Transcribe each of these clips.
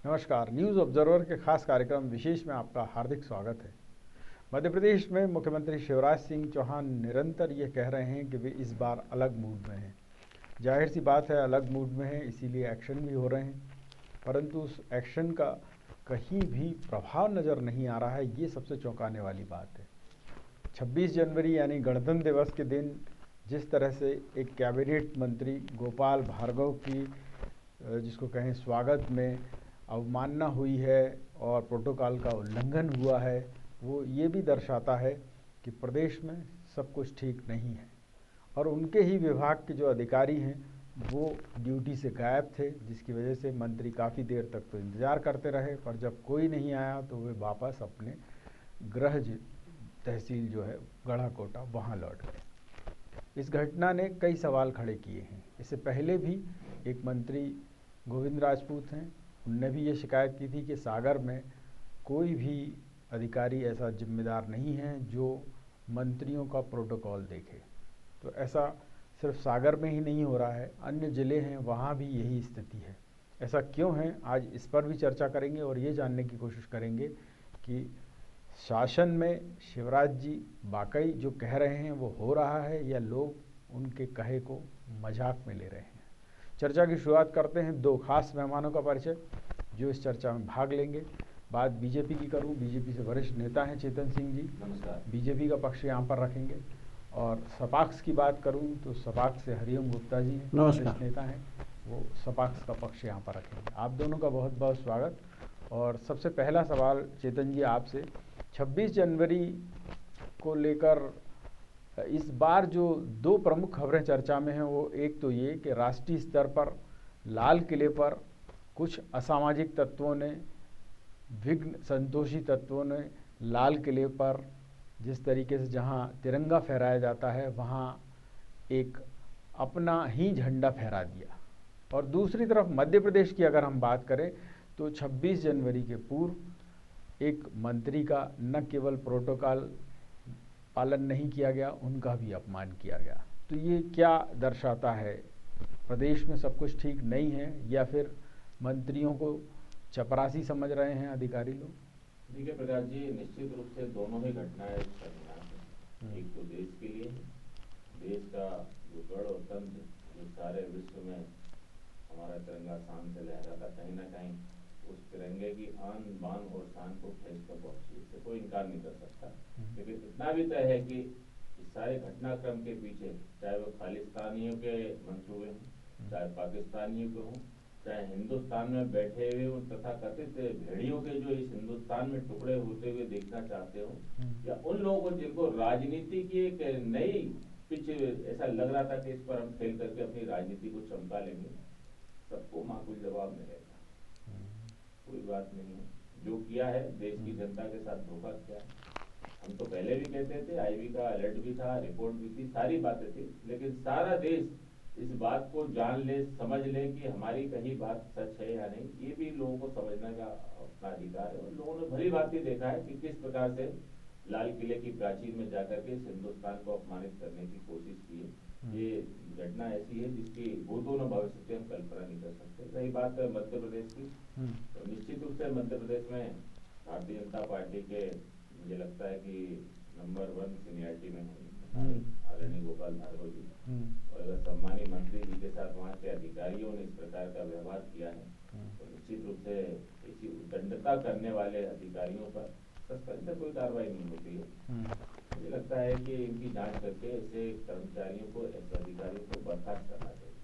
नमस्कार। News observer के खास कार्यक्रम विशेष में आपका हार्दिक स्वागत है। मध्य प्रदेश में मुख्यमंत्री शिवराज सिंह चौहान निरंतर ये कह रहे हैं कि वे इस बार अलग मूड में हैं। जाहिर सी बात है, अलग मूड में हैं, इसीलिए एक्शन भी हो रहे हैं, परंतु उस एक्शन का कहीं भी प्रभाव नज़र नहीं आ रहा है। ये सबसे चौंकाने वाली बात है। 26 जनवरी यानी गणतंत्र दिवस के दिन जिस तरह से एक कैबिनेट मंत्री गोपाल भार्गव की जिसको कहें स्वागत में अवमानना हुई है और प्रोटोकॉल का उल्लंघन हुआ है, वो ये भी दर्शाता है कि प्रदेश में सब कुछ ठीक नहीं है। और उनके ही विभाग के जो अधिकारी हैं वो ड्यूटी से गायब थे, जिसकी वजह से मंत्री काफ़ी देर तक तो इंतज़ार करते रहे, पर जब कोई नहीं आया तो वे वापस अपने गृह तहसील जो है गढ़ाकोटा वहाँ लौट गए। इस घटना ने कई सवाल खड़े किए हैं। इससे पहले भी एक मंत्री गोविंद राजपूत हैं, उनने भी ये शिकायत की थी कि सागर में कोई भी अधिकारी ऐसा जिम्मेदार नहीं है जो मंत्रियों का प्रोटोकॉल देखे। तो ऐसा सिर्फ सागर में ही नहीं हो रहा है, अन्य ज़िले हैं वहाँ भी यही स्थिति है। ऐसा क्यों है, आज इस पर भी चर्चा करेंगे और ये जानने की कोशिश करेंगे कि शासन में शिवराज जी वाकई जो कह रहे हैं वो हो रहा है या लोग उनके कहे को मजाक में ले रहे हैं। चर्चा की शुरुआत करते हैं दो खास मेहमानों का परिचय जो इस चर्चा में भाग लेंगे। बात बीजेपी की करूं, बीजेपी से वरिष्ठ नेता हैं चेतन सिंह जी, नमस्कार। बीजेपी का पक्ष यहाँ पर रखेंगे। और सपाक्स की बात करूं तो सपाक्स से हरिओम गुप्ता जी हैं, वरिष्ठ नेता हैं, वो सपाक्स का पक्ष यहाँ पर रखेंगे। आप दोनों का बहुत बहुत स्वागत। और सबसे पहला सवाल चेतन जी आपसे, 26 जनवरी को लेकर इस बार जो दो प्रमुख खबरें चर्चा में हैं वो एक तो ये कि राष्ट्रीय स्तर पर लाल किले पर कुछ असामाजिक तत्वों ने, विघ्न संतोषी तत्वों ने लाल किले पर जिस तरीके से जहां तिरंगा फहराया जाता है वहां एक अपना ही झंडा फहरा दिया। और दूसरी तरफ मध्य प्रदेश की अगर हम बात करें तो 26 जनवरी के पूर्व एक मंत्री का न केवल प्रोटोकॉल पालन नहीं किया गया, उनका भी अपमान किया गया। तो ये क्या दर्शाता है, प्रदेश में सब कुछ ठीक नहीं है या फिर मंत्रियों को चपरासी समझ रहे हैं अधिकारी लोग? देखिए प्रकाश जी, निश्चित रूप से दोनों ही घटनाएं शर्मनाक हैं। एक तो देश के लिए, देश का जो गढ़ और तंत्र जो सारे विश्व में हमारा तिरंगा शान से लहराता, कहीं ना कहीं उस तिरंगे की आन बान और शान को ठेस तो पहुंची, इससे कोई इनकार नहीं कर सकता। लेकिन इतना भी तय है कि इस सारे घटनाक्रम के पीछे चाहे वो खालिस्तानियों के मंसूबे हों, चाहे पाकिस्तानियों के हों, चाहे हिंदुस्तान में बैठे हुए उन तथाकथित भेड़ियों के जो इस हिंदुस्तान में टुकड़े होते हुए देखना चाहते हो, या उन लोगों को जिनको राजनीति की एक नई पिच ऐसा लग रहा था कि इस पर हम खेल करके अपनी राजनीति को चमका लेंगे, सबको माकूल जवाब मिलेगा। कोई बात नहीं है, जो किया है देश की जनता के साथ धोखा किया है। हम तो पहले भी कहते थे, आईबी का अलर्ट भी था, रिपोर्ट भी थी, सारी बातें थी, लेकिन सारा देश इस बात को जान ले, समझ ले कि हमारी कहीं बात सच है या नहीं, ये भी लोगों को समझने का अपना अधिकार है। और लोगों ने भली भांति देखा है कि किस प्रकार से लाल किले की प्राचीर में जाकर के इस हिंदुस्तान को अपमानित करने की कोशिश की है। ये घटना ऐसी है जिसकी भूतो न भविष्य से हम कल्पना नहीं कर सकते। रही बात मध्य प्रदेश की, तो निश्चित रूप से मध्य प्रदेश में भारतीय जनता पार्टी के मुझे लगता है कि नंबर 1 सीनियरिटी में है आदरणीय गोपाल भार्गव जी। और अगर सम्मानीय मंत्री जी के साथ वहाँ के अधिकारियों ने इस प्रकार का व्यवहार किया है तो निश्चित रूप से ऐसी उद्दंडता करने वाले अधिकारियों पर सस्पेंस से कोई कार्रवाई नहीं होती है। मुझे लगता है कि इनकी जांच करके ऐसे कर्मचारियों को, ऐसे अधिकारियों को बर्खास्त करना चाहिए।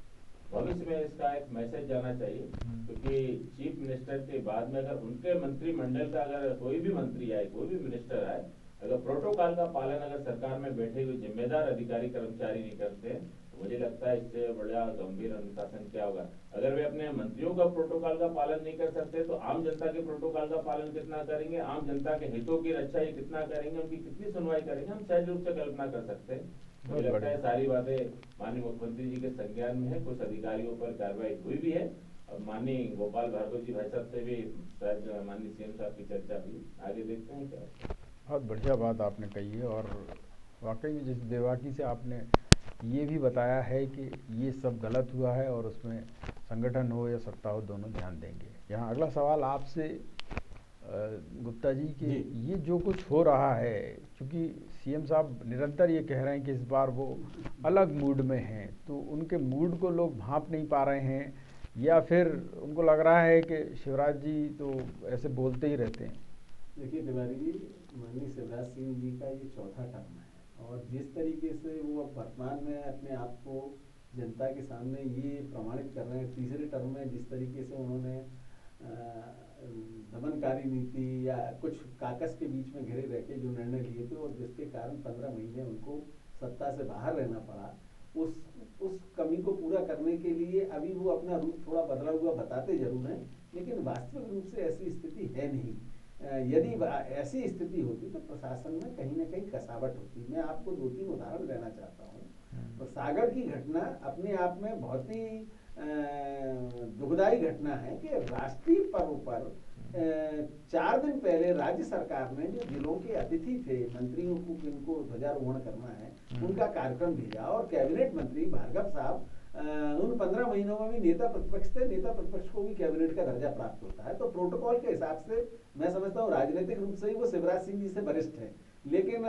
भविष्य में इसका एक मैसेज जाना चाहिए, क्योंकि चीफ मिनिस्टर के बाद में अगर उनके मंत्रिमंडल का अगर कोई भी मंत्री आए, कोई भी मिनिस्टर आए, अगर प्रोटोकॉल का पालन अगर सरकार में बैठे हुए जिम्मेदार अधिकारी कर्मचारी नहीं करते हैं, तो मुझे लगता है इससे बड़ा गंभीर अनुशासन क्या होगा। अगर वे अपने मंत्रियों का प्रोटोकॉल का पालन नहीं कर सकते तो आम जनता के प्रोटोकॉल का पालन कितना करेंगे, आम जनता के हितों की रक्षा ये कितना करेंगे, उनकी कितनी सुनवाई करेंगे, हम सहज रूप से कल्पना कर सकते हैं। मुझे लगता है सारी बातें माननीय मुख्यमंत्री जी के संज्ञान में है, कुछ अधिकारियों पर कार्रवाई हुई भी है। और माननीय गोपाल भार्गव जी भाई साहब से भी शायद माननीय सीएम साहब की चर्चा हुई, आगे देखते हैं क्या। बहुत बढ़िया बात आपने कही है। और वाकई में जिस बेबाकी से आपने ये भी बताया है कि ये सब गलत हुआ है और उसमें संगठन हो या सत्ता हो दोनों ध्यान देंगे। यहाँ अगला सवाल आपसे गुप्ता जी कि जी। ये जो कुछ हो रहा है, क्योंकि सीएम साहब निरंतर ये कह रहे हैं कि इस बार वो अलग मूड में हैं, तो उनके मूड को लोग भांप नहीं पा रहे हैं, या फिर उनको लग रहा है कि शिवराज जी तो ऐसे बोलते ही रहते हैं? देखिए तिवारी जी, माननीय शिवराज सिंह जी का ये चौथा टर्म है और जिस तरीके से वो अब वर्तमान में अपने आप को जनता के सामने ये प्रमाणित कर रहे हैं, तीसरे टर्म में जिस तरीके से उन्होंने दमनकारी नीति या कुछ काकस के बीच में घिरे रह के जो निर्णय लिए थे और जिसके कारण 15 महीने उनको सत्ता से बाहर रहना पड़ा, उस कमी को पूरा करने के लिए अभी वो अपना रूप थोड़ा बदला हुआ बताते जरूर हैं, लेकिन वास्तविक रूप से ऐसी स्थिति है नहीं। यदि ऐसी स्थिति होती तो प्रशासन में कहीं ना कहीं कसावट होती। मैं आपको 2-3 उदाहरण देना चाहता हूँ। तो सागर की घटना अपने आप में बहुत ही दुखदायी घटना है कि राष्ट्रीय पर्व पर 4 दिन पहले राज्य सरकार ने जो जिलों के अतिथि थे, मंत्रियों को जिनको ध्वजारोहण करना है, उनका कार्यक्रम भेजा और कैबिनेट मंत्री भार्गव साहब उन 15 महीनों में भी नेता प्रतिपक्ष थे। नेता प्रतिपक्ष को भी कैबिनेट का दर्जा प्राप्त होता है, तो प्रोटोकॉल के हिसाब से मैं समझता हूँ राजनीतिक रूप से ही वो शिवराज सिंह जी से वरिष्ठ हैं, लेकिन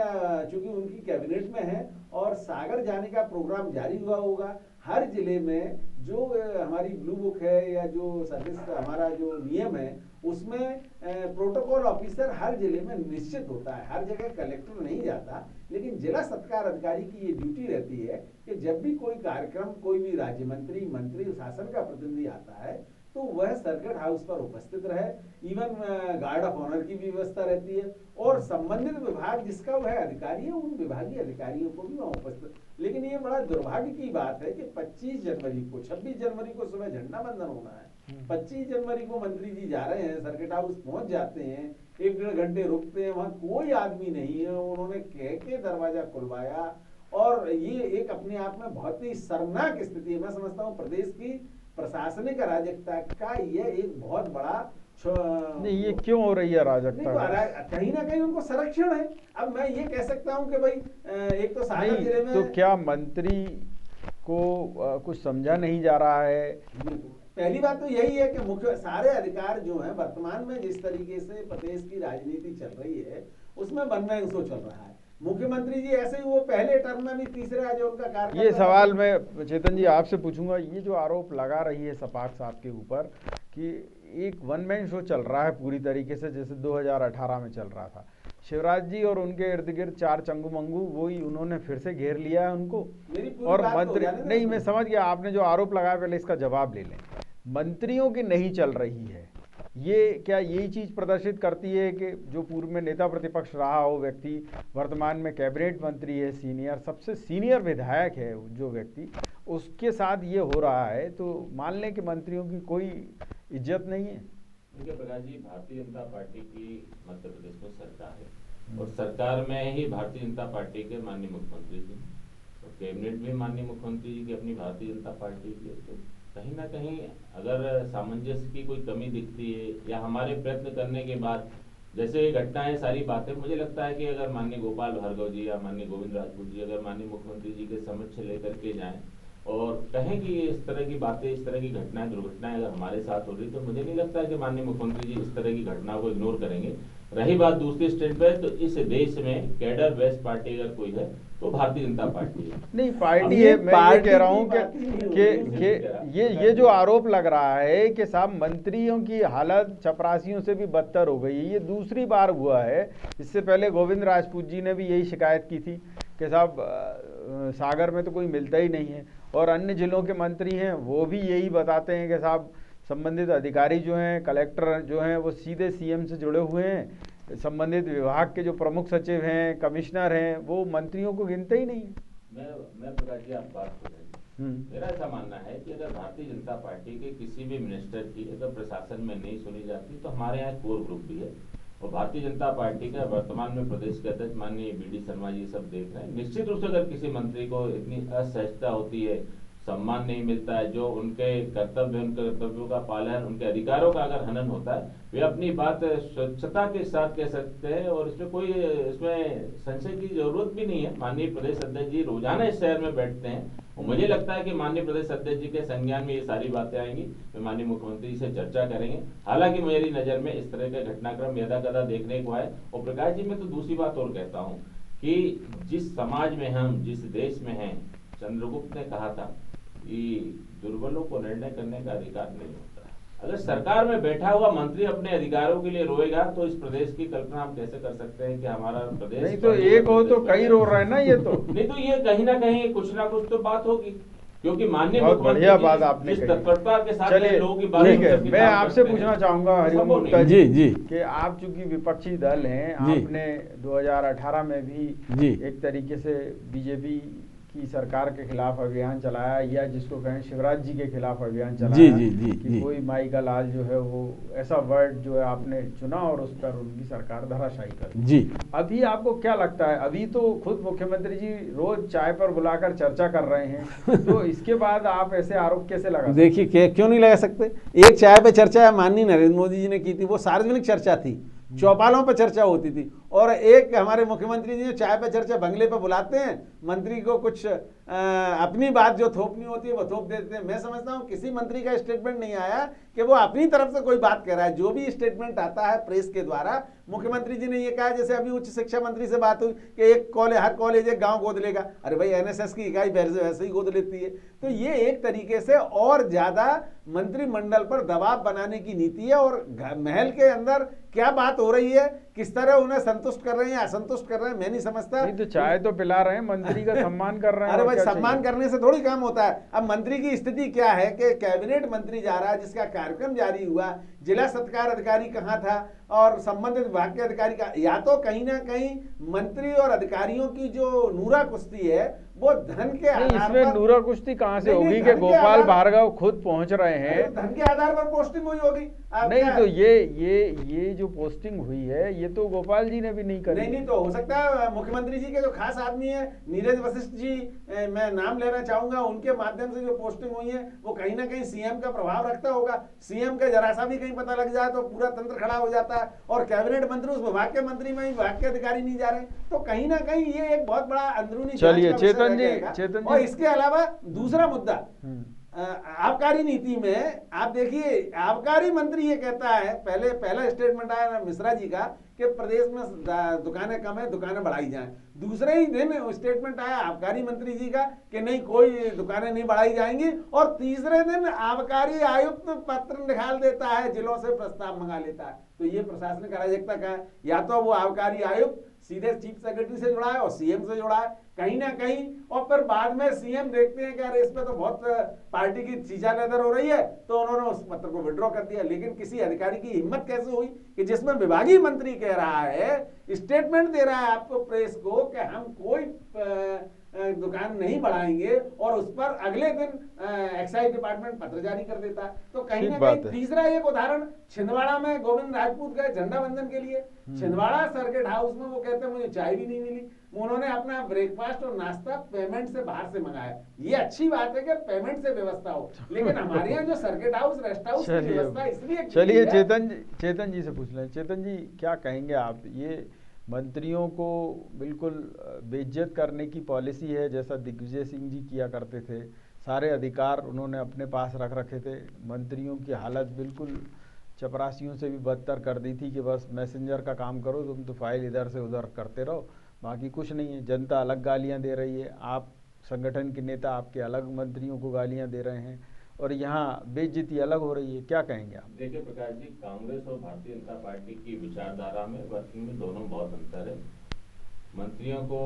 चूंकि उनकी कैबिनेट में है और सागर जाने का प्रोग्राम जारी हुआ होगा, हर जिले में जो हमारी ब्लू बुक है या जो सर्विस हमारा जो नियम है उसमें प्रोटोकॉल ऑफिसर हर जिले में निश्चित होता है। हर जगह कलेक्टर नहीं जाता, लेकिन जिला सत्कार अधिकारी की ये ड्यूटी रहती है कि जब भी कोई कार्यक्रम, कोई भी राज्य मंत्री, मंत्री, शासन का प्रतिनिधि आता है तो वह सर्किट हाउस पर उपस्थित रहे। इवन गार्ड ऑफ ऑनर की भी व्यवस्था रहती है और संबंधित विभाग जिसका वह अधिकारी है उन विभागीय अधिकारियों को भी वहां उपस्थित। लेकिन ये बड़ा दुर्भाग्य की बात है कि 26 जनवरी को 26 जनवरी को सुबह झंडा बंदन होना है, 25 जनवरी को मंत्री जी जा रहे हैं, सर्किट हाउस पहुंच जाते हैं, 1-1.5 घंटे रुकते हैं, वहां कोई आदमी नहीं है, उन्होंने कह के दरवाजा खुलवाया और ये एक अपने आप में बहुत ही शर्मनाक स्थिति है। मैं समझता हूँ प्रदेश की प्रशासनिक अराजकता का ये एक बहुत बड़ा नहीं, ये क्यों हो रही है अराजकता? कहीं ना कहीं उनको संरक्षण है। अब मैं ये कह सकता हूं कि भाई एक तो सागर जिले में तो क्या मंत्री को कुछ समझा नहीं जा रहा है? पहली बात तो यही है कि मुख्य सारे अधिकार जो हैं वर्तमान में जिस तरीके से प्रदेश की राजनीति चल रही है उसमें वन मैन शो चल रहा है। मुख्यमंत्री जी ऐसे ही वो पहले टर्म में भी तीसरा जो उनका कार्यकाल, ये सवाल मैं चेतन जी आपसे पूछूंगा, ये जो आरोप लगा रही है सपाक साहब के ऊपर कि एक वन मैन शो चल रहा है पूरी तरीके से जैसे 2018 में चल रहा था, शिवराज जी और उनके इर्द गिर्द 4 चंगू मंगू वही उन्होंने फिर से घेर लिया है उनको, और मंत्री नहीं, मैं समझ गया आपने जो आरोप लगाया, पहले इसका जवाब ले लें। मंत्रियों की नहीं चल रही है, ये क्या यही चीज प्रदर्शित करती है कि जो पूर्व में नेता प्रतिपक्ष रहा हो व्यक्ति वर्तमान में कैबिनेट मंत्री है, सीनियर, सबसे सीनियर विधायक है जो व्यक्ति, उसके साथ ये हो रहा है, तो मान लें कि मंत्रियों की कोई इज्जत नहीं है? देखिए प्रकाश जी, भारतीय जनता पार्टी की मध्य प्रदेश में सरकार है और सरकार में ही भारतीय जनता पार्टी के माननीय मुख्यमंत्री जी और कैबिनेट भी माननीय मुख्यमंत्री जी की अपनी भारतीय जनता पार्टी की। तो कहीं ना कहीं अगर सामंजस्य की कोई कमी दिखती है या हमारे प्रयत्न करने के बाद जैसे ये घटनाएं सारी बातें, मुझे लगता है कि अगर माननीय गोपाल भार्गव जी या माननीय गोविंद राजपूत जी अगर माननीय मुख्यमंत्री जी के समक्ष लेकर के जाएं और कहें कि इस तरह की बातें, इस तरह की घटनाएं, दुर्घटनाएं अगर हमारे साथ हो रही, तो मुझे नहीं लगता है कि माननीय मुख्यमंत्री जी इस तरह की घटनाओं को इग्नोर करेंगे। रही बात दूसरी स्टेट पे, तो इस देश में कैडर बेस्ट पार्टी अगर कोई है तो भारतीय जनता पार्टी है। नहीं, पार्टी है, मैं ये कह रहा हूँ कि ये जो आरोप लग रहा है कि साहब मंत्रियों की हालत चपरासियों से भी बदतर हो गई है, ये दूसरी बार हुआ है। इससे पहले गोविंद राजपूत जी ने भी यही शिकायत की थी कि साहब सागर में तो कोई मिलता ही नहीं है, और अन्य जिलों के मंत्री हैं वो भी यही बताते हैं कि साहब संबंधित अधिकारी जो हैं, कलेक्टर जो हैं, वो सीधे सीएम से जुड़े हुए हैं, संबंधित विभाग के जो प्रमुख सचिव हैं, कमिश्नर हैं, वो मंत्रियों को गिनते ही नहीं है। मैं प्रकाश जी आप बात कर रहे हैं, मेरा ऐसा मानना है कि अगर भारतीय जनता पार्टी के किसी भी मिनिस्टर की अगर प्रशासन में नहीं सुनी जाती तो हमारे यहाँ कोर ग्रुप भी है और भारतीय जनता पार्टी का वर्तमान में प्रदेश के अध्यक्ष माननीय BD शर्मा जी सब देख रहे हैं। निश्चित रूप से अगर किसी मंत्री को इतनी असहजता होती है, सम्मान नहीं मिलता है, जो उनके कर्तव्य, उनके कर्तव्यों का पालन, उनके अधिकारों का अगर हनन होता है, वे अपनी बात स्वच्छता के साथ कह सकते हैं और इसमें संशय की जरूरत भी नहीं है। माननीय प्रदेश अध्यक्ष जी रोजाना इस शहर में बैठते हैं और मुझे लगता है कि माननीय प्रदेश अध्यक्ष जी के संज्ञान में ये सारी बातें आएंगी, वे माननीय मुख्यमंत्री जी से चर्चा करेंगे। हालांकि मेरी नजर में इस तरह के घटनाक्रम यदा कदा देखने को आए। और प्रकाश जी, मैं तो दूसरी बात और कहता हूँ कि जिस समाज में हम, जिस देश में हैं, चंद्रगुप्त ने कहा था कि दुर्बलों को निर्णय करने का अधिकार नहीं होता है। अगर सरकार में बैठा हुआ मंत्री अपने अधिकारों के लिए रोएगा तो इस प्रदेश की कल्पना हम कैसे कर सकते हैं कि हमारा प्रदेश नहीं तो एक हो तो कई रो रहे हैं ना, ये तो नहीं तो ये कहीं ना कहीं कुछ ना कुछ तो बात होगी, क्योंकि माननीय बहुत बढ़िया बात मुख्यमंत्री आपने जिस कही। तत्परता के साथ चलिए लोगों की बात ठीक है, करके मैं काम आपसे करते हैं, पूछना चाहूंगा हरिओम संभव गुप्ता नहीं। जी जी कि आप चूंकि विपक्षी दल हैं, जी। आपने 2018 में भी जी। एक तरीके से बीजेपी की सरकार के खिलाफ अभियान चलाया, या जिसको कहें शिवराज जी के खिलाफ अभियान चलाया कि जी। कोई माई का लाल जो है वो ऐसा वर्ड जो है आपने चुना और उस पर उनकी सरकार धराशायी कर दी। जी। अभी आपको क्या लगता है, अभी तो खुद मुख्यमंत्री जी रोज चाय पर बुलाकर चर्चा कर रहे हैं, तो इसके बाद आप ऐसे आरोप कैसे लगा सकते? देखिए क्यों नहीं लगा सकते। एक चाय पे चर्चा माननीय नरेंद्र मोदी जी ने की थी, वो सार्वजनिक चर्चा थी, चौपालों पर चर्चा होती थी। और एक हमारे मुख्यमंत्री जी चाय पे चर्चा बंगले पे बुलाते हैं, मंत्री को कुछ अपनी बात जो थोपनी होती है वो थोप देते हैं। मैं समझता हूँ किसी मंत्री का स्टेटमेंट नहीं आया कि वो अपनी तरफ से कोई बात कह रहा है। जो भी स्टेटमेंट आता है प्रेस के द्वारा, मुख्यमंत्री जी ने ये कहा, जैसे अभी उच्च शिक्षा मंत्री से बात हुई कि एक कॉलेज, हर कॉलेज एक गांव गोद लेगा। अरे भाई एनएसएस की इकाई वैसे ही गोद लेती है। तो ये एक तरीके से और ज्यादा मंत्रिमंडल पर दबाव बनाने की नीति है। और महल के अंदर क्या बात हो रही है, किस तरह उन्हें संतुष्ट कर रहे हैं, असंतुष्ट कर रहे हैं, मैं नहीं समझता। नहीं तो चाय तो पिला रहे हैं, मंत्री का सम्मान कर रहे हैं। अरे और भाई क्या सम्मान चाहिए? करने से थोड़ी काम होता है। अब मंत्री की स्थिति क्या है कि कैबिनेट मंत्री जा रहा है, जिसका कार्यक्रम जारी हुआ, जिला सत्कार अधिकारी कहाँ था और संबंधित विभाग के अधिकारी का, या तो कहीं ना कहीं मंत्री और अधिकारियों की जो नूरा कुश्ती है वो धन के नहीं, आधार इसमें पर, नूरा कुश्ती कहाँ से नहीं, होगी नहीं, कि धन के गोपाल आधार- भार्गव खुद पहुंच रहे अरे हैं? धन के आधार पर पोस्टिंग हुई होगी। आप नहीं क्या- तो ये जो पोस्टिंग हुई है ये तो गोपाल जी ने भी नहीं करी। नहीं तो हो सकता है मुख्यमंत्री जी के जो खास आदमी है नीरज वशिष्ठ जी, मैं नाम लेना चाहूंगा, उनके माध्यम से जो पोस्टिंग हुई है वो कहीं ना कहीं सीएम का प्रभाव रखता होगा। सीएम का जरा सा भी कहीं पता लग जाए तो पूरा तंत्र खड़ा हो जाता है। और कैबिनेट मंत्री उस विभाग के मंत्री में, विभाग के अधिकारी नहीं जा रहे, तो कहीं ना कहीं ये एक बहुत बड़ा अंदरूनी चलिए, जांच का विषय चेतन रह जी, जाएगा। चेतन जी। और इसके अलावा दूसरा मुद्दा, हम्म। आबकारी नीति में आप देखिए, आबकारी मंत्री ये कहता है, पहला स्टेटमेंट आया मिश्रा जी का कि प्रदेश में दुकानें कम है, दुकानें बढ़ाई जाएं। दूसरे ही दिन स्टेटमेंट आया आबकारी मंत्री जी का कि नहीं, कोई दुकानें नहीं बढ़ाई जाएंगी। और तीसरे दिन आबकारी आयुक्त पत्र निकाल देता है, जिलों से प्रस्ताव मंगा लेता है। तो ये प्रशासनिक अराजकता का है। या तो वो आबकारी आयुक्त सीधे चीफ सेक्रेटरी से जुड़ा है और सीएम से जुड़ा है कहीं ना कहीं, और फिर बाद में सीएम देखते हैं कि अरे इस पे तो बहुत पार्टी की चीजा लेदर हो रही है, तो उन्होंने उस पत्र को विड्रॉ कर दिया। लेकिन किसी अधिकारी की हिम्मत कैसे हुई कि जिसमें विभागीय मंत्री कह रहा है, स्टेटमेंट दे रहा है आपको प्रेस को कि हम कोई दुकान नहीं बढ़ाएंगे, और उस पर अगले दिन एक्साइज डिपार्टमेंट पत्र जारी कर देता है। तो कहीं ना कहीं तीसरा एक उदाहरण, छिंदवाड़ा में गोविंद राजपूत गए झंडा बंधन के लिए, छिंदवाड़ा सर्किट हाउस में वो कहते हैं मुझे चाय भी नहीं मिली। उन्होंने अपना ब्रेकफास्ट और नाश्ता पेमेंट से बाहर से मंगाया। ये अच्छी बात है कि पेमेंट से व्यवस्था हो, लेकिन हमारे यहाँ जो सर्किट हाउस, रेस्ट हाउस की व्यवस्था इसलिए, चलिए चेतन जी से पूछ लें। चेतन जी, क्या कहेंगे आप, ये मंत्रियों को बिल्कुल बेइज्जत करने की पॉलिसी है, जैसा दिग्विजय सिंह जी किया करते थे, सारे अधिकार उन्होंने अपने पास रख रखे थे, मंत्रियों की हालत बिल्कुल चपरासियों से भी बदतर कर दी थी कि बस मैसेंजर का काम करो, तुम तो फाइल इधर से उधर करते रहो, बाकी कुछ नहीं है। जनता अलग गालियां दे रही है, आप संगठन के नेता आपके अलग मंत्रियों को गालियां दे रहे हैं, और यहाँ बेइज्जती अलग हो रही है। क्या कहेंगे आप? देखिए प्रकाश जी, कांग्रेस और भारतीय जनता पार्टी की विचारधारा में, वर्किंग में दोनों बहुत अंतर है। मंत्रियों को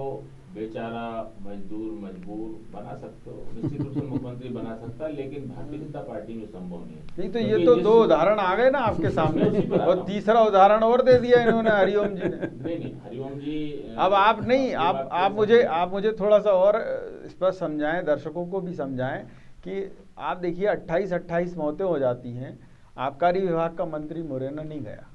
बेचारा, मजदूर, मजबूर बना सकते हो, निश्चित रूप से मुख्यमंत्री बना सकता है, लेकिन भारतीय जनता पार्टी में संभव नहीं है। नहीं तो ये तो दो उदाहरण आ गए ना आपके सामने, और तीसरा उदाहरण और दे दिया इन्होंने हरिओम जी ने। नहीं, हरिओम जी, अब आप नहीं, आप मुझे थोड़ा सा और स्पष्ट समझाएं, दर्शकों को भी समझाएं कि आप देखिए 28 मौतें हो जाती हैं, आबकारी विभाग का मंत्री मुरैना नहीं गया,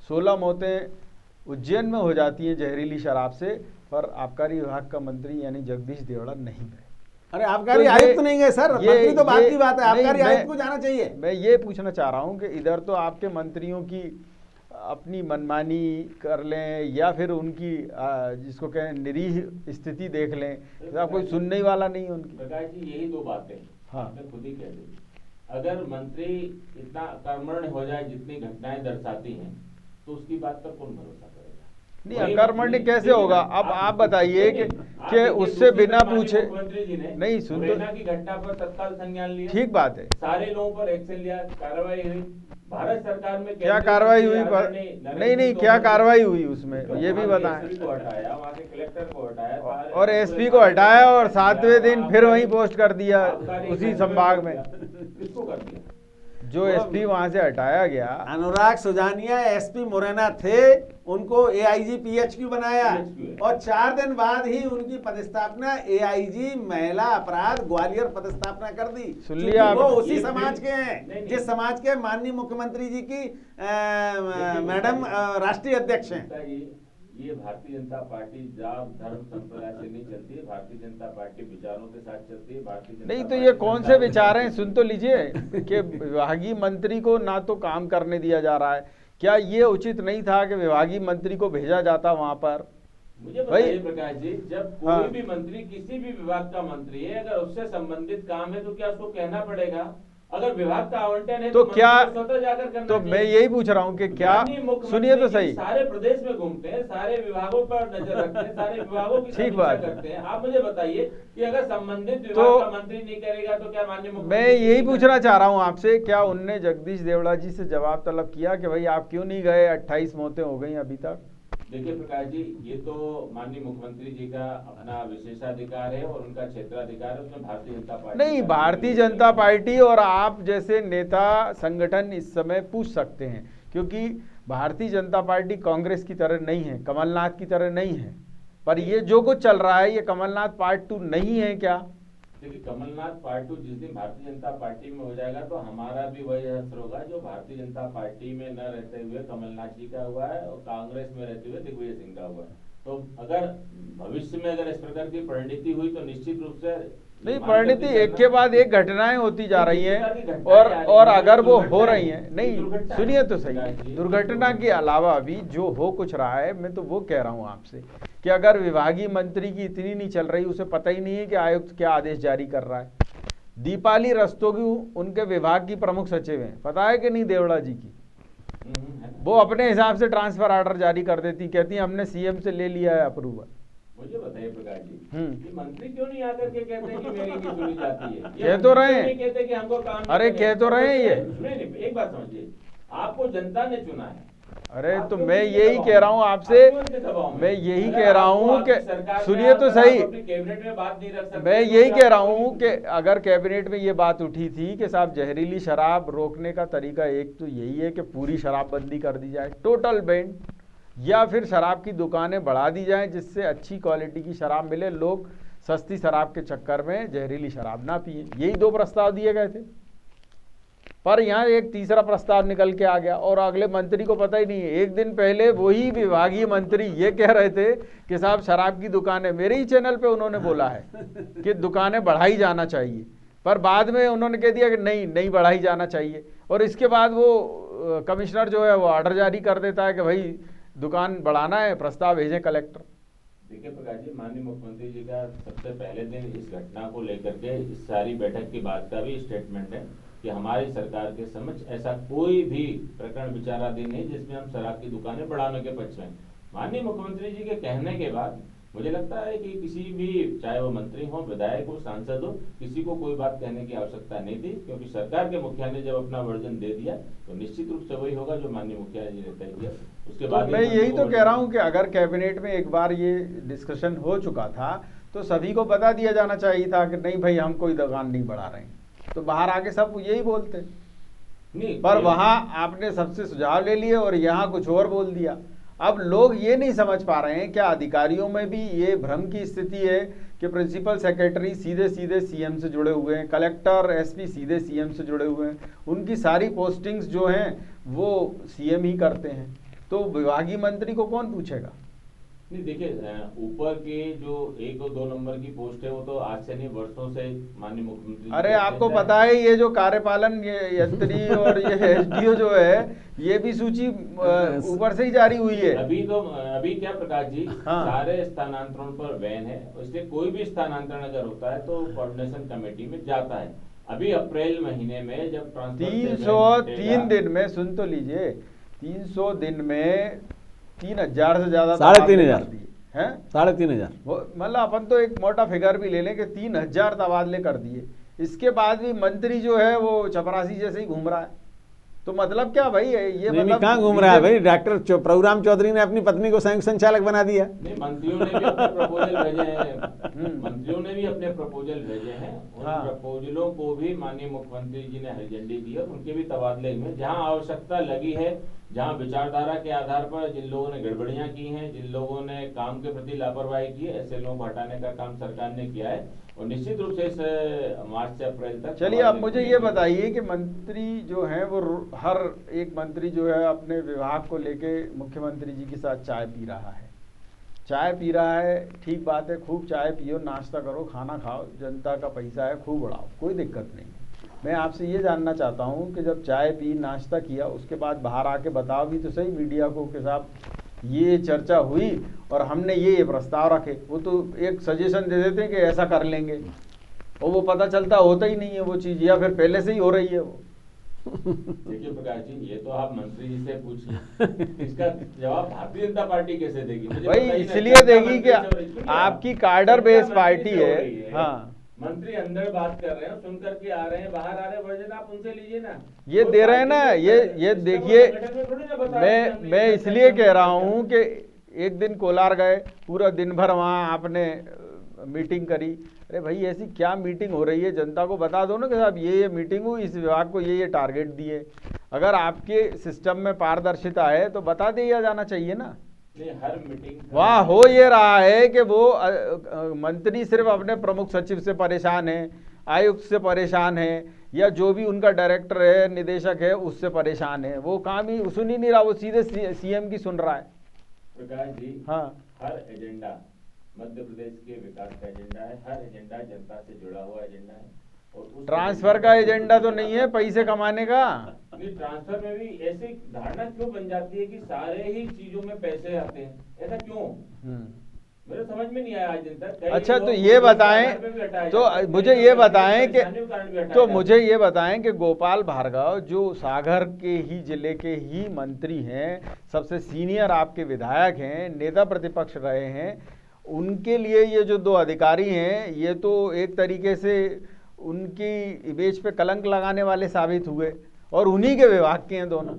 16 मौतें उज्जैन में हो जाती हैं जहरीली शराब से, पर आबकारी विभाग का मंत्री यानी जगदीश देवड़ा नहीं गए। अरे आबकारी आयुक्त नहीं गए सर, मंत्री तो बात की बात है, आबकारी नहीं, आयुक्त को जाना चाहिए। मैं ये पूछना चाह रहा हूँ कि इधर तो आपके मंत्रियों की अपनी मनमानी कर लें या फिर उनकी जिसको कहें निरीह स्थिति देख लें, तो कोई सुनने वाला नहीं है उनकी। प्रकाश जी यही दो बातें हाँ। आपने खुद ही कह दी। अगर मंत्री इतना अकर्मण्य हो जाए जितनी घटनाएं दर्शाती हैं, तो उसकी बात पर कौन भरोसा करेगा? नहीं, अकर्मण्य कैसे होगा? अब आप बताइए कि उससे बिना पूछे मुख्यमंत्री जी ने नहीं सुन मुरैना की घटना पर तत्काल संज्ञान लिया, ठीक बात है, सारे लोगों पर एक्शन लिया, कार्रवाई हुई। भारत सरकार में क्या कार्रवाई हुई? नहीं, क्या कार्रवाई हुई उसमें ये भी बताएं। एसपी को हटाया, वहाँ के कलेक्टर को हटाया और एसपी को हटाया और 7वें दिन फिर वहीं पोस्ट कर दिया उसी संभाग में। किसको कर दिया? जो एसपी वहां से हटाया गया, अनुराग सुजानिया एसपी मुरैना थे, उनको एआईजी पीएचक्यू बनाया और 4 दिन बाद ही उनकी पदस्थापना एआईजी महिला अपराध ग्वालियर पदस्थापना कर दी। सुन लिया वो आप? उसी समाज के हैं जिस समाज के माननीय मुख्यमंत्री जी की मैडम राष्ट्रीय अध्यक्ष हैं। ये भारतीय जनता पार्टी जात धर्म संप्रदाय से नहीं चलती है, भारतीय जनता पार्टी विचारों के साथ चलती है। भारतीय जनता नहीं तो ये कौन से विचार हैं? सुन तो लीजिए कि विभागीय मंत्री को ना तो काम करने दिया जा रहा है। क्या ये उचित नहीं था कि विभागीय मंत्री को भेजा जाता वहां पर? मुझे बताइए प्रकाश जी, जब कोई हाँ। भी मंत्री किसी भी विभाग का मंत्री है, अगर उससे संबंधित काम है तो क्या उसको कहना पड़ेगा? अगर विभाग का आवंटन है तो क्या स्वतः जाकर करना तो चाहिए। मैं यही पूछ रहा हूँ कि क्या, सुनिए तो सही, सारे प्रदेश में घूमते हैं, सारे विभागों पर नजर रखते हैं, सारे विभागों की ठीक समीक्षा बात करते हैं। आप मुझे बताइए कि अगर संबंधित विभाग का मंत्री नहीं करेगा तो क्या माननीय मुख्यमंत्री? मैं यही पूछना चाह रहा हूँ आपसे, क्या उनने जगदीश देवड़ा जी से जवाब तलब किया कि भाई आप क्यों नहीं गए? 28 मौतें हो गई अभी तक। देखिए प्रकाश जी, ये तो माननीय मुख्यमंत्री जी का अपना विशेषाधिकार है और उनका क्षेत्राधिकार है, उसमें भारतीय जनता पार्टी नहीं, भारतीय जनता पार्टी और आप जैसे नेता संगठन इस समय पूछ सकते हैं, क्योंकि भारतीय जनता पार्टी कांग्रेस की तरह नहीं है, कमलनाथ की तरह नहीं है। पर ये जो कुछ चल रहा है ये कमलनाथ पार्ट 2 नहीं है क्या? देखिए, कमलनाथ पार्ट 2 जिस दिन भारतीय जनता पार्टी में हो जाएगा तो हमारा भी वही असर होगा जो भारतीय जनता पार्टी में न रहते हुए कमलनाथ जी का हुआ है और कांग्रेस में रहते हुए दिग्विजय सिंह का हुआ है। तो अगर भविष्य में अगर इस प्रकार की परिणति हुई तो निश्चित रूप से नहीं, परिणति एक के बाद एक घटनाएं होती जा रही हैं और अगर वो हो रही हैं, नहीं सुनिए तो सही, दुर्घटना के अलावा भी जो हो कुछ रहा है, मैं तो वो कह रहा हूं आपसे कि अगर विभागीय मंत्री की इतनी नहीं चल रही, उसे पता ही नहीं है कि आयुक्त क्या आदेश जारी कर रहा है। दीपाली रस्तोगी उनके विभाग की प्रमुख सचिव हैं, पता है कि नहीं देवड़ा जी की? वो अपने हिसाब से ट्रांसफर ऑर्डर जारी कर देती, कहती हैं हमने सीएम से ले लिया है अप्रूवल। मुझे बताइए प्रकाश जी, कि मंत्री क्यों नहीं आकर के कहते हैं कि मेरी की सुनी जाती है? कह तो रहे हैं, कहते कि हमको काम, अरे कह तो रहे हैं ये। नहीं, एक बात समझिए, आपको जनता ने चुना है। अरे तो मैं यही कह रहा हूँ आपसे, मैं यही कह रहा हूँ कि सुनिए तो सही, कैबिनेट में बात नहीं रख सकते। मैं यही कह रहा हूँ कि अगर कैबिनेट में ये बात उठी थी कि साहब जहरीली शराब रोकने का तरीका एक तो यही है कि पूरी शराबबंदी कर दी जाए, टोटल बैन, या फिर शराब की दुकानें बढ़ा दी जाएं जिससे अच्छी क्वालिटी की शराब मिले, लोग सस्ती शराब के चक्कर में जहरीली शराब ना पिए। यही 2 प्रस्ताव दिए गए थे, पर यहाँ एक तीसरा प्रस्ताव निकल के आ गया और अगले मंत्री को पता ही नहीं है। एक दिन पहले वही विभागीय मंत्री ये कह रहे थे कि साहब शराब की दुकानें, मेरे ही चैनल पे उन्होंने बोला है कि दुकानें बढ़ाई जाना चाहिए, पर बाद में उन्होंने कह दिया कि नहीं बढ़ाई जाना चाहिए। और इसके बाद वो कमिश्नर जो है वो ऑर्डर जारी कर देता है कि भाई दुकान बढ़ाना है, प्रस्ताव भेजें कलेक्टर। देखिए प्रकाश जी, माननीय मुख्यमंत्री जी का सबसे पहले दिन इस घटना को लेकर के इस सारी बैठक के बाद का भी स्टेटमेंट है कि हमारी सरकार के समक्ष ऐसा कोई भी प्रकरण विचाराधीन नहीं जिसमें हम शराब की दुकानें बढ़ाने के पक्ष में। माननीय मुख्यमंत्री जी के कहने के बाद मुझे लगता है कि किसी भी, चाहे वो मंत्री हो, विधायक हो, सांसद हो, किसी को कोई बात कहने की आवश्यकता नहीं थी, क्योंकि सरकार के मुखिया ने जब अपना वर्जन दे दिया तो निश्चित रूप से वही होगा जो माननीय मुखिया जी ने तय किया। उसके बाद मैं यही तो कह रहा हूँ कि अगर कैबिनेट में एक बार ये डिस्कशन हो चुका था तो सभी को बता दिया जाना चाहिए था कि नहीं भाई हम कोई दुकान नहीं बढ़ा रहे हैं, तो बाहर आके सब यही बोलते नहीं, पर वहां आपने सबसे सुझाव ले लिए और यहाँ कुछ और बोल दिया। अब लोग ये नहीं समझ पा रहे हैं, क्या अधिकारियों में भी ये भ्रम की स्थिति है कि प्रिंसिपल सेक्रेटरी सीधे सीधे सीएम से जुड़े हुए हैं, कलेक्टर एसपी सीधे सीएम से जुड़े हुए हैं, उनकी सारी पोस्टिंग्स जो हैं वो सीएम ही करते हैं, तो विभागीय मंत्री को कौन पूछेगा? नहीं देखिए, ऊपर की जो 1 और 2 नंबर की पोस्ट है वो तो आज से नहीं वर्षों से माननीय मुख्यमंत्री जी अरे कहते आपको हैं। पता है ये जो कार्यपालन ये यंत्री और ये एसडीओ जो है ये भी सूची ऊपर से ही जारी हुई है। अभी क्या प्रकाश जी, हाँ। सारे स्थानांतरण पर बैन है, इसलिए कोई भी स्थानांतरण अगर होता है तो कोऑर्डिनेशन कमेटी में जाता है। अभी अप्रैल महीने में जब ट्रांसफर से बैन 303 हटेगा- दिन में, सुन तो लीजिए, 300 दिन में 3000 से ज्यादा 3,500 कर दिए हैं। 3,500 वो मतलब अपन तो एक मोटा फिगर भी ले लें कि 3000 तबादले कर दिए, इसके बाद भी मंत्री जो है वो चपरासी जैसे ही घूम रहा है। तो मतलब क्या भाई है ये? नहीं मतलब कहाँ घूम रहा है भाई? डॉक्टर प्रभुराम चौधरी ने अपनी पत्नी को संयुक्त संचालक बना दिया। नहीं, मंत्रियों ने भी अपने प्रपोजल भेजे हैं, मंत्रियों ने भी अपने प्रपोजल भेजे हैं। उन हाँ। प्रपोजलों को भी माननीय मुख्यमंत्री जी ने हरी झंडी दी और उनके भी तबादले में जहां आवश्यकता लगी है, जहां विचारधारा के आधार पर जिन लोगों ने गड़बड़ियां की हैं, जिन लोगों ने काम के प्रति लापरवाही की है, ऐसे लोगों को हटाने का काम सरकार ने किया है और निश्चित रूप से इस मार्च से अप्रैल तक। चलिए अब मुझे ये बताइए कि मंत्री जो हैं वो हर एक मंत्री जो है अपने विभाग को लेके मुख्यमंत्री जी के साथ चाय पी रहा है। चाय पी रहा है, ठीक बात है, खूब चाय पियो, नाश्ता करो, खाना खाओ, जनता का पैसा है, खूब उड़ाओ, कोई दिक्कत नहीं। मैं आपसे ये जानना चाहता हूँ कि जब चाय पी, नाश्ता किया, उसके बाद बाहर आके बताओ भी तो सही मीडिया को कि साहब ये चर्चा हुई और हमने ये प्रस्ताव रखे। वो तो एक सजेशन दे देते हैं कि ऐसा कर लेंगे और वो पता चलता होता ही नहीं है वो चीज़, या फिर पहले से ही हो रही है वो। देखिए प्रकाश जी, ये तो आप मंत्री जी से पूछिए, इसका जवाब भारतीय जनता पार्टी कैसे देगी? मुझे भाई बताइए ना, इसलिए चर्चा देगी मंत्री कि से हो रही है। आपकी कार्डर बेस चर्चा पार्टी मंत्री से हो है। रही हाँ, मंत्री अंदर बात कर रहे हैं, सुन करके आ रहे हैं, बाहर आ रहे हैं, वर्जन आप उनसे लीजिए ना। ये कोई दे रहे हैं ना, पार्टी के ये सिस्टम और देखिए, संगठन में थोड़ी ना बता रहे हैं कि हमने मैं ये इसलिए चर्चा कह रहा किया। हूँ कि एक दिन कोलार गए, पूरा दिन भर वहाँ आपने मीटिंग करी। अरे भाई ऐसी क्या मीटिंग हो रही है, जनता को बता दो ना कि साहब ये मीटिंग हुई, इस विभाग को ये टारगेट दिए। अगर आपके सिस्टम में पारदर्शिता है तो बता दिया जाना चाहिए ना। नहीं, हर मीटिंग वहाँ हो ये रहा है कि वो मंत्री सिर्फ अपने प्रमुख सचिव से परेशान है, आयुक्त से परेशान है, या जो भी उनका डायरेक्टर है, निदेशक है, उससे परेशान है। वो काम ही सुन ही नहीं रहा, वो सीधे सीएम की सुन रहा है। प्रकाश जी, हाँ, हर एजेंडा मध्य प्रदेश के विकास का एजेंडा है, हर एजेंडा जनता से जुड़ा हुआ एजेंडा है। और उस ट्रांसफर का एजेंडा तो नहीं है पैसे कमाने का। नहीं, ट्रांसफर में भी ऐसी धारणा क्यों बन जाती है कि सारे ही चीजों में पैसे आते हैं? ऐसा क्यों? मेरे समझ में नहीं आया आज दिन तक। कई अच्छा, तो लोग ये उस आधार बताएं, पे भी हटाए तो जाते हैं, मुझे कई ये लोग बताएं कि परेशानियों के कारण भी हटाए तो जाते हैं। मुझे ये बताएं कि गोपाल भार्गव जो सागर के ही जिले के ही मंत्री हैं, सबसे सीनियर आपके विधायक हैं, नेता प्रतिपक्ष रहे हैं, उनके लिए ये जो 2 अधिकारी हैं ये तो एक तरीके से उनकी इमेज पे कलंक लगाने वाले साबित हुए, और उन्हीं के विभाग के हैं दोनों।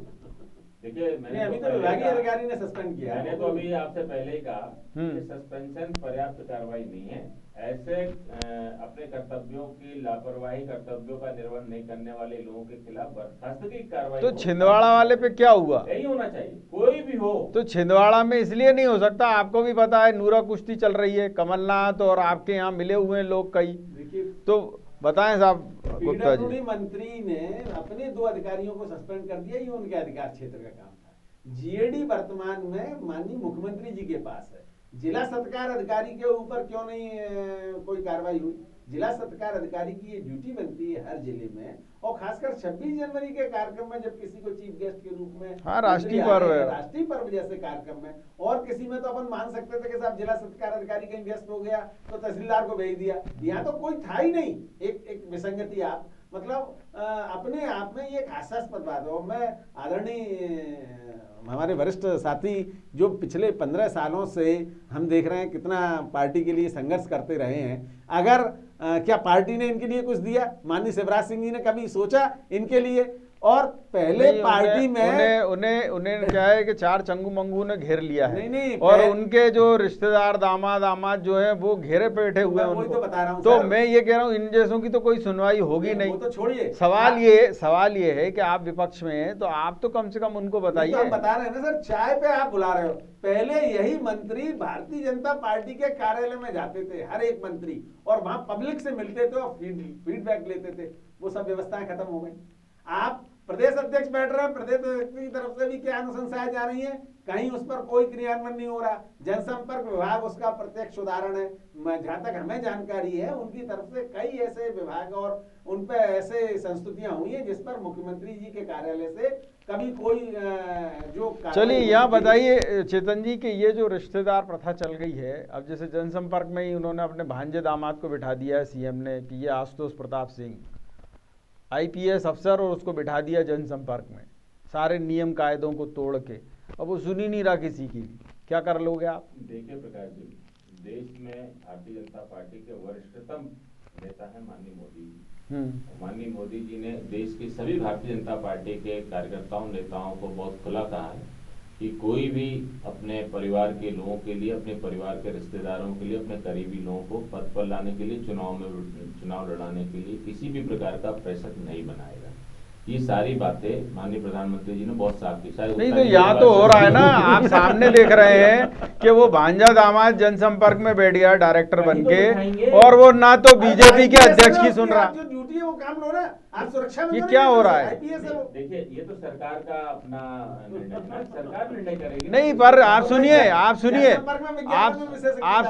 देखिए, नहीं, अभी तो विभागीय अधिकारी ने सस्पेंड किया है। मैंने तो अभी आपसे पहले ही कहा हम्म। कि सस्पेंशन पर्याप्त कार्रवाई नहीं है। ऐसे अपने कर्तव्यों की लापरवाही, कर्तव्यों का निर्वहन नहीं करने वाले लोगों के खिलाफ बर्खास्तगी की कार्रवाई तो हो। छिंदवाड़ा वाले पे क्या हुआ? यही होना चाहिए, कोई भी हो। तो छिंदवाड़ा में इसलिए नहीं हो सकता, आपको भी पता है नूरा कुश्ती चल रही है, कमलनाथ और आपके यहाँ मिले हुए हैं लोग कई। देखिए, तो बताएं साहब गुप्ता पीडब्ल्यूडी जी। मंत्री ने अपने 2 अधिकारियों को सस्पेंड कर दिया, ये उनके अधिकार क्षेत्र का काम था। जीएडी वर्तमान में माननीय मुख्यमंत्री जी के पास है। जिला सत्कार अधिकारी के ऊपर क्यों नहीं कोई कार्रवाई हुई? जिला सत्कार अधिकारी की ये ड्यूटी बनती है हर जिले में, और खासकर 26 जनवरी के कार्यक्रम में जब किसी को चीफ गेस्ट के रूप में, हाँ, राष्ट्रीय पर्व है, राष्ट्रीय पर्व जैसे कार्यक्रम में, और किसी में तो अपन मान सकते थे कि साहब जिला सत्कार अधिकारी कहीं व्यस्त हो गया तो तहसीलदार को भेज दिया। यहाँ तो कोई था ही नहीं। एक विसंगति आप मतलब अपने आप में ये एक हास्यास्पद बात है। और मैं आदरणीय हमारे वरिष्ठ साथी जो पिछले 15 सालों से हम देख रहे हैं कितना पार्टी के लिए संघर्ष करते रहे हैं, अगर क्या पार्टी ने इनके लिए कुछ दिया? माननीय शिवराज सिंह जी ने कभी सोचा इनके लिए? और पहले नहीं, पार्टी में उन्हें क्या है कि 4 चंगू मंगू ने घेर लिया है। नहीं, और उनके जो रिश्तेदार दामाद जो है वो घेरे पे बैठे हुए हैं वही उनको। तो बता रहा हूं तो सर। मैं ये कह रहा हूँ इन जैसों की तो कोई सुनवाई होगी वो नहीं। तो छोड़िए, सवाल ये है कि आप विपक्ष में हैं तो आप तो कम से कम उनको तो हम बताइए। बता रहे हैं ना सर, चाय पे आप बुला रहे हो। पहले यही मंत्री भारतीय जनता पार्टी के कार्यालय में जाते थे, हर एक मंत्री, और वहां पब्लिक से मिलते थे और फीडबैक लेते थे। वो सब व्यवस्थाएं खत्म हो गई। आप प्रदेश अध्यक्ष बैठ रहे हैं, प्रदेश अध्यक्ष की तरफ से भी क्या अनुशंसाएं जा रही हैं? कहीं उस पर कोई क्रियान्वयन नहीं हो रहा। जनसंपर्क विभाग उसका प्रत्यक्ष उदाहरण है। जहां तक हमें जानकारी है उनकी तरफ से कई ऐसे विभाग और उन पे ऐसे संस्तुतियां हुई हैं जिस पर मुख्यमंत्री जी के कार्यालय से कभी कोई जो चलिए यहाँ बताइए चेतन जी कि ये जो रिश्तेदार प्रथा चल गई है, अब जैसे जनसंपर्क में ही उन्होंने अपने भांजे दामाद को बिठा दिया है सीएम ने कि ये आशुतोष प्रताप सिंह आईपीएस अफसर, और उसको बिठा दिया जनसंपर्क में सारे नियम कायदों को तोड़ के। अब वो सुन ही नहीं रहा किसी की, क्या कर लोगे आप? देखिए प्रकाश जी, देश में भारतीय जनता पार्टी के वरिष्ठतम नेता है माननीय मोदी जी। माननीय मोदी जी ने देश की सभी भारतीय जनता पार्टी के कार्यकर्ताओं नेताओं को बहुत खुला कहा है कि कोई भी अपने परिवार के लोगों के लिए, अपने परिवार के रिश्तेदारों के लिए, अपने करीबी लोगों को पद पर लाने के लिए, चुनाव लड़ाने के लिए किसी भी प्रकार का प्रेशर नहीं बनाएगा। ये सारी बातें माननीय प्रधानमंत्री जी ने बहुत साफ की। शायद नहीं तो यहाँ तो हो रहा है ना, आप सामने देख रहे हैं कि वो भांजा दामाद जनसंपर्क में बैठ गया डायरेक्टर बन के, और वो ना तो बीजेपी के अध्यक्ष की सुन रहा। वो काम लो ना, आप सुरक्षा में ये क्या हो रहा है? देखिए ये तो सरकार का अपना निर्णय, सरकार निर्णय करेगी। नहीं पर आप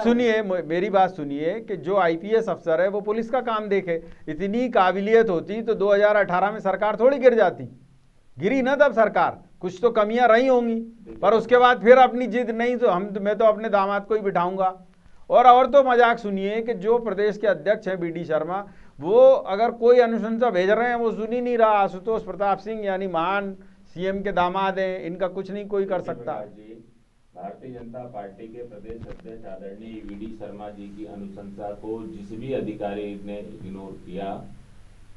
सुनिए मेरी बात सुनिए कि जो आईपीएस अफसर है वो पुलिस का काम देखे। इतनी काबिलियत होती तो 2018 में सरकार थोड़ी गिर जाती, गिरी ना तब सरकार, कुछ तो कमियां रही होंगी, पर उसके बाद फिर अपनी जिद नहीं तो मैं तो अपने दामाद को ही बिठाऊंगा। और तो मजाक सुनिए कि जो प्रदेश के अध्यक्ष हैं बीडी शर्मा, वो अगर कोई अनुशंसा भेज रहे हैं वो सुन ही नहीं रहा। आशुतोष प्रताप सिंह यानी महान सीएम के दामाद हैं, इनका कुछ नहीं कोई कर सकता। भारतीय जनता पार्टी के प्रदेश अध्यक्ष आदरणीय वीडी शर्मा जी की अनुशंसा को जिस भी अधिकारी ने इग्नोर किया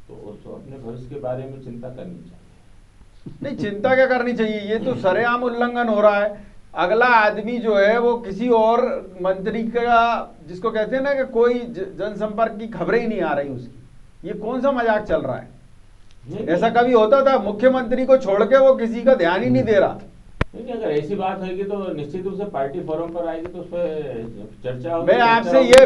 तो उसको अपने भविष्य के बारे में चिंता करनी चाहिए। नहीं चिंता क्या करनी चाहिए, ये तो सरेआम उल्लंघन हो रहा है। अगला आदमी जो है वो किसी और मंत्री का, जिसको कहते हैं ना कि कोई जनसंपर्क की खबरें ही नहीं आ रही उसकी, ये कौन सा मजाक चल रहा है? ऐसा कभी होता था? मुख्यमंत्री को छोड़ के वो किसी का ध्यान ही नहीं दे रहा। नहीं, अगर ऐसी बात होगी तो निश्चित रूप से पार्टी फोरम पर आएगी तो उस पर चर्चा होगी।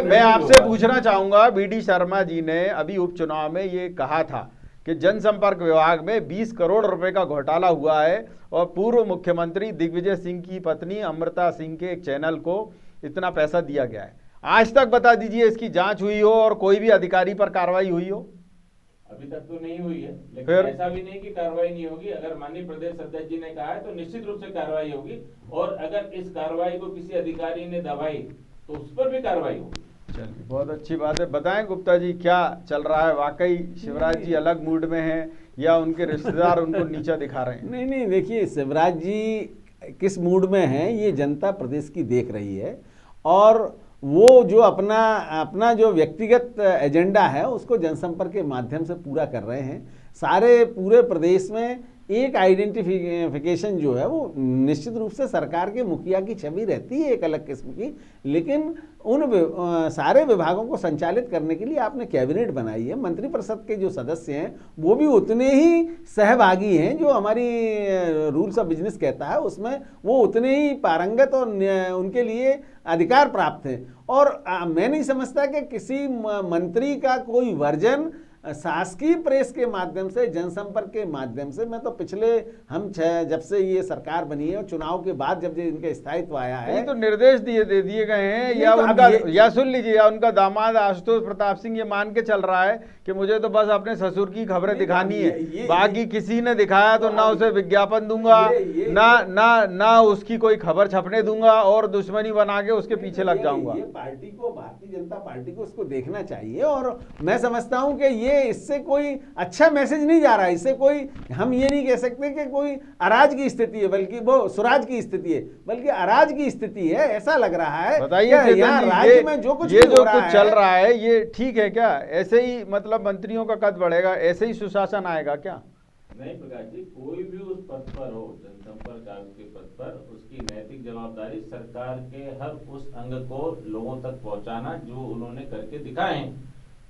मैं आपसे पूछना चाहूंगा, बीडी शर्मा जी ने अभी उपचुनाव में ये कहा था कि जनसंपर्क विभाग में 20 करोड़ रुपए का घोटाला हुआ है और पूर्व मुख्यमंत्री दिग्विजय सिंह की पत्नी अमृता सिंह के एक चैनल को इतना पैसा दिया गया है। आज तक बता दीजिए इसकी जांच हुई हो और कोई भी अधिकारी पर कार्रवाई हुई हो? अभी तक तो नहीं हुई है, लेकिन ऐसा भी नहीं कि कार्रवाई नहीं होगी। अगर माननीय प्रदेश अध्यक्ष जी ने कहा है तो निश्चित रूप से कार्रवाई होगी, और अगर इस कार्रवाई को किसी अधिकारी ने दबाई तो उस पर भी कार्रवाई होगी। चलिए बहुत अच्छी बात है। बताएं गुप्ता जी क्या चल रहा है? वाकई शिवराज जी अलग मूड में हैं या उनके रिश्तेदार उनको नीचा दिखा रहे हैं? नहीं देखिए, शिवराज जी किस मूड में हैं ये जनता प्रदेश की देख रही है, और वो जो अपना जो व्यक्तिगत एजेंडा है उसको जनसंपर्क के माध्यम से पूरा कर रहे हैं। पूरे प्रदेश में एक आइडेंटिफिकेशन जो है वो निश्चित रूप से सरकार के मुखिया की छवि रहती है, एक अलग किस्म की, लेकिन उन सारे विभागों को संचालित करने के लिए आपने कैबिनेट बनाई है। मंत्रिपरिषद के जो सदस्य हैं वो भी उतने ही सहभागी हैं, जो हमारी रूल्स ऑफ बिजनेस कहता है उसमें वो उतने ही पारंगत और उनके लिए अधिकार प्राप्त हैं। और मैं नहीं समझता कि किसी मंत्री का कोई वर्जन शासकीय प्रेस के माध्यम से, जनसंपर्क के माध्यम से, मैं तो पिछले जब से ये सरकार बनी है और चुनाव के बाद जब इनका स्थायित्व आया है तो निर्देश दे दिए गए हैं, या सुन लीजिए, या उनका दामाद आशुतोष प्रताप सिंह ये मान के चल रहा है कि मुझे तो बस अपने ससुर की खबरें दिखानी है, बाकी किसी ने दिखाया तो ना उसे विज्ञापन दूंगा, ना उसकी कोई खबर छपने दूंगा और दुश्मनी बना के उसके पीछे लग जाऊंगा। ये पार्टी को, भारतीय जनता पार्टी को इसको देखना चाहिए, और मैं समझता हूं कि ये इससे कोई अच्छा मैसेज नहीं जा रहा है। इससे कोई, हम ये नहीं कह सकते कि कोई अराज की स्थिति है, बल्कि वो सुराज की स्थिति है, बल्कि अराज की स्थिति है, ऐसा लग रहा है। बताइए राज्य में जो कुछ चल रहा है ये ठीक है क्या? ऐसे ही मतलब मंत्रियों का कद बढ़ेगा, ऐसे ही सुशासन आएगा क्या? नहीं प्रकाश जी, कोई भी उस पद पर हो, जनसंपर्क आयुक्त के पद पर, उसकी नैतिक जवाबदारी सरकार के हर उस अंग को लोगों तक पहुंचाना जो उन्होंने करके दिखाए,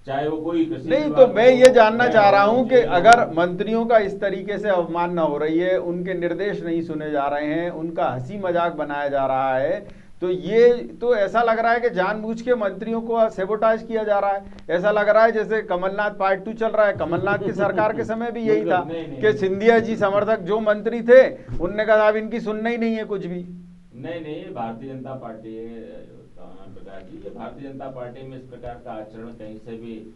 चाहे वो कोई नहीं। तो मैं ये जानना चाह रहा हूं कि अगर मंत्रियों का इस तरीके से अवमानना हो रही है, उनके निर्देश नहीं सुने जा रहे हैं, उनका हंसी मजाक बनाया जा रहा है, तो ये तो ऐसा लग रहा है कि जानबूझ के मंत्रियों को सेबोटाज किया जा रहा है। ऐसा लग रहा है जैसे कमलनाथ पार्ट 2 चल रहा है। कमलनाथ की सरकार के समय भी यही था कि सिंधिया जी समर्थक जो मंत्री थे उनने कहा अब इनकी सुनना ही नहीं है कुछ भी। नहीं, ये भारतीय जनता पार्टी है प्रकाश जी, ये भारतीय जनता पार्टी में इस प्रकार का आचरण कहीं से भी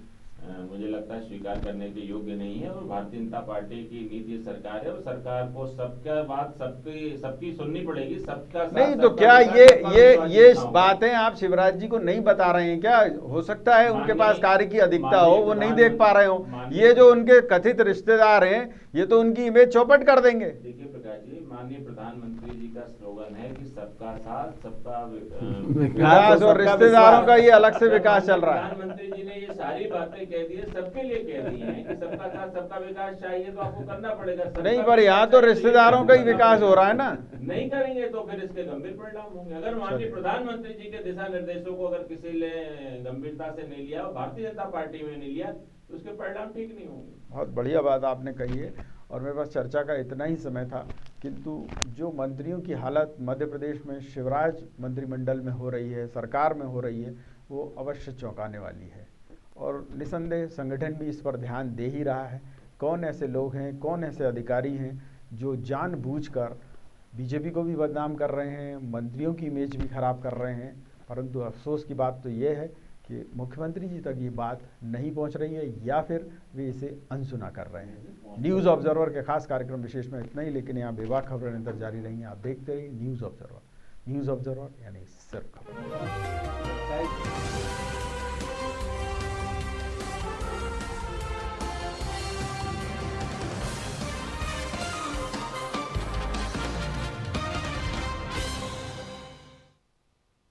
मुझे लगता है स्वीकार करने के योग्य नहीं है। और भारतीय जनता पार्टी की नीति सरकार है और सरकार को सबका बात सबकी सुननी पड़ेगी, सबका साथ, नहीं तो सबका क्या विकास, ये सबका ये विश्वास ये जीतना होगा। बातें आप शिवराज जी को नहीं बता रहे हैं क्या? हो सकता है उनके माननीय- पास कार्य की अधिकता हो, वो नहीं देख पा रहे हो। माननीय- ये जो उनके कथित रिश्तेदार हैं ये तो उनकी इमेज चौपट कर देंगे। देखिए प्रकाश जी, माननीय प्रधानमंत्री जी का स्लोगन है कि सबका साथ सबका विकास और रिश्तेदारों का ये अलग से विकास चल रहा है। प्रधानमंत्री जी ने ये सारी बातें कह दी है, सबके लिए कह दी हैं कि सबका साथ सबका विकास चाहिए तो आपको करना पड़ेगा। सबका नहीं पर यहाँ तो विकास रिश्तेदारों का ही विकास हो रहा है ना। नहीं करेंगे तो फिर इसके गंभीर परिणाम होंगे। अगर माननीय चलिए। प्रधानमंत्री जी के दिशा निर्देशों को अगर किसी ने गंभीरता से नहीं लिया और भारतीय जनता पार्टी में नहीं लिया तो उसके परिणाम ठीक नहीं होंगे। बहुत बढ़िया बात आपने कही है और मेरे पास चर्चा का इतना ही समय था, किंतु जो मंत्रियों की हालत मध्य प्रदेश में शिवराज मंत्रिमंडल में हो रही है, सरकार में हो रही है, वो अवश्य चौंकाने वाली है। और निसंदेह संगठन भी इस पर ध्यान दे ही रहा है। कौन ऐसे लोग हैं, कौन ऐसे अधिकारी हैं जो जानबूझकर बीजेपी को भी बदनाम कर रहे हैं, मंत्रियों की इमेज भी खराब कर रहे हैं। परंतु अफसोस की बात तो ये है कि मुख्यमंत्री जी तक ये बात नहीं पहुंच रही है या फिर वे इसे अनसुना कर रहे हैं। न्यूज़ ऑब्जर्वर के खास कार्यक्रम विशेष में इतना ही, लेकिन यहाँ बेबाक खबरें निरंतर जारी रहेंगी। आप देखते रहिए न्यूज़ ऑब्जर्वर। न्यूज़ ऑब्जर्वर यानी सिर्फ खबर।